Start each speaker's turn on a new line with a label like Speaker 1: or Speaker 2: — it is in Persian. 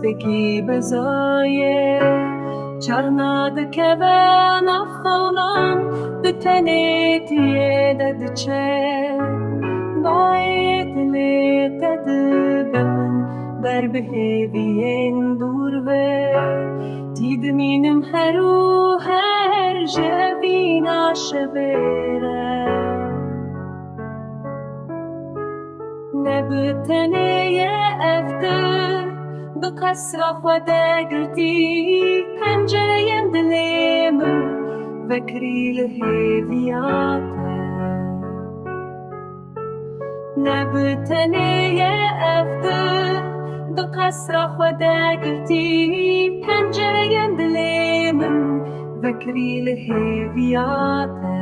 Speaker 1: بگی بزایه چرنا دکه نفخونم دتنیتیه ددچه باید لقددن بر بهوین دور و دید مینم هرو هر جوینا شبیره نبتنی افتر بقصر خدا قلتی پنجریم دلیم وکری لهویاته نبتنی افتر بقصر خدا قلتی پنجریم دلیم وکری لهویاته